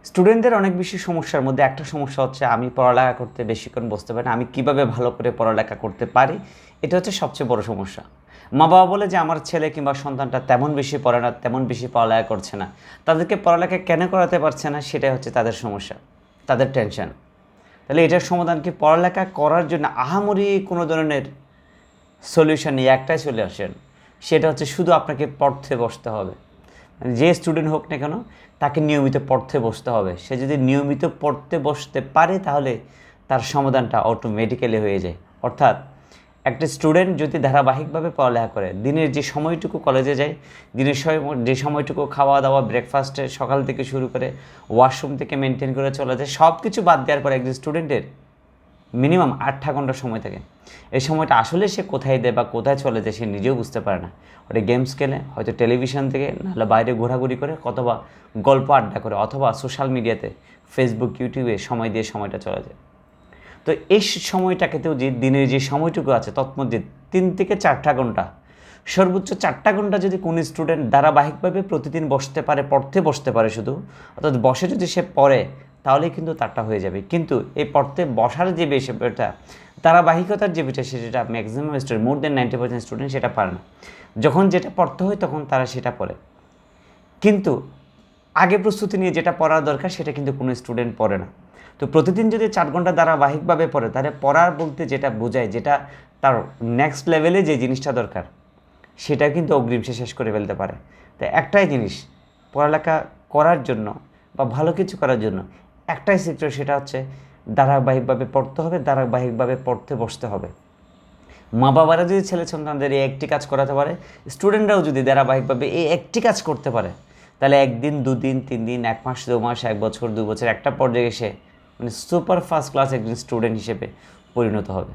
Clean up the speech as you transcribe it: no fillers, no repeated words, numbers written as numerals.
স্টুডেন্টদের অনেক বেশি সমস্যার মধ্যে একটা সমস্যা হচ্ছে আমি পড়ালেখা করতে বেশিক্ষণ বসতে পারি না। আমি কিভাবে ভালো করে পড়ালেখা করতে পারি, এটা হচ্ছে সবচেয়ে বড় সমস্যা। মা বাবা বলে যে আমার ছেলে কিংবা সন্তানটা তেমন বেশি পড়ে না, তেমন বেশি পড়ালেখা করছে না। তাদেরকে পড়ালেখা কেন করাতে পারছে না, সেটাই হচ্ছে তাদের সমস্যা, তাদের টেনশন। তাহলে এটার সমাধান কি? পড়ালেখা করার জন্য আহামরি কোনো ধরনের সলিউশন নেই, একটাই সলিউশন, সেটা হচ্ছে শুধু আপনাকে পড়তে বসতে হবে। যে স্টুডেন্ট হোক না কেন, তাকে নিয়মিত পড়তে বসতে হবে। সে যদি নিয়মিত পড়তে বসতে পারে তাহলে তার সমাধানটা অটোমেটিক্যালি হয়ে যায়। অর্থাৎ একটা স্টুডেন্ট যদি ধারাবাহিকভাবে পড়ালেখা করে, দিনের যে সময়টুকু কলেজে যায়, দিনের যে সময়টুকু খাওয়া দাওয়া, ব্রেকফাস্টে সকাল থেকে শুরু করে ওয়াশরুম থেকে মেনটেন করে চলে যায়, সব কিছু বাদ দেওয়ার পর একজন স্টুডেন্টের মিনিমাম 8 ঘন্টা সময় থাকে। এই সময়টা আসলে সে কোথায় দেয় বা কোথায় চলে যায় সে নিজেও বুঝতে পারে না। ওটা গেমস খেলে, হয়তো টেলিভিশন থেকে, নাহলে বাইরে ঘোরাঘুরি করে, অথবা গল্প আড্ডা করে, অথবা সোশ্যাল মিডিয়াতে ফেসবুক ইউটিউবে সময় দিয়ে সময়টা চলে যায়। তো এই সময়টাকেতেও যে দিনের যে সময়টুকু আছে তৎমধ্যে 3 থেকে 4 ঘন্টা, সর্বোচ্চ 4 ঘন্টা যদি কোনো স্টুডেন্ট ধারাবাহিকভাবে প্রতিদিন বসতে পারে, পড়তে বসতে পারে শুধু, অর্থাৎ বসে যদি সে পড়ে, তাহলেই কিন্তু তারটা হয়ে যাবে। কিন্তু এই পড়তে বসার যে বিষয়টা, ধারাবাহিকতার যে বিষয়টা, সেটা ম্যাক্সিমাম স্টুডেন্ট, মোর দেন 90% স্টুডেন্ট সেটা পারে না। যখন যেটা পড়তে হয় তখন তারা সেটা পড়ে, কিন্তু আগে প্রস্তুতি নিয়ে যেটা পড়ার দরকার সেটা কিন্তু কোনো স্টুডেন্ট পড়ে না। তো প্রতিদিন যদি 4 ঘন্টা ধারাবাহিকভাবে পড়ে, তাহলে পড়ার বলতে যেটা বোঝায়, যেটা তার নেক্সট লেভেলে যে জিনিসটা দরকার, সেটা কিন্তু অগ্রিম সে শেষ করে ফেলতে পারে। তাই একটাই জিনিস, পড়ালেখা করার জন্য বা ভালো কিছু করার জন্য একটাই সেক্টর, সেটা হচ্ছে ধারাবাহিকভাবে পড়তে হবে, ধারাবাহিকভাবে পড়তে বসতে হবে। মা বাবারা যদি ছেলে সন্তানদের এই একটি কাজ করাতে পারে, স্টুডেন্টরাও যদি ধারাবাহিকভাবে এই একটি কাজ করতে পারে, তাহলে 1 দিন 2 দিন 3 দিন, 1 মাস 2 মাস, 1 বছর 2 বছর, একটা পর্যায়ে এসে মানে সুপার ফার্স্ট ক্লাস একজন স্টুডেন্ট হিসেবে পরিণত হবে।